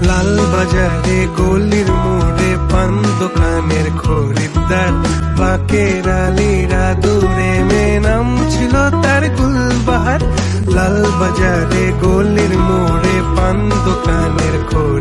লাল বাজারে গলির মোড়ে পান দোকানের খরিদ্দার, বাকের আলীরা দূরে মেয়ে নাম ছিল তার গুলবাহার। লাল বাজারে গলির মোড়ে পান দোকানের খরিদ্দার,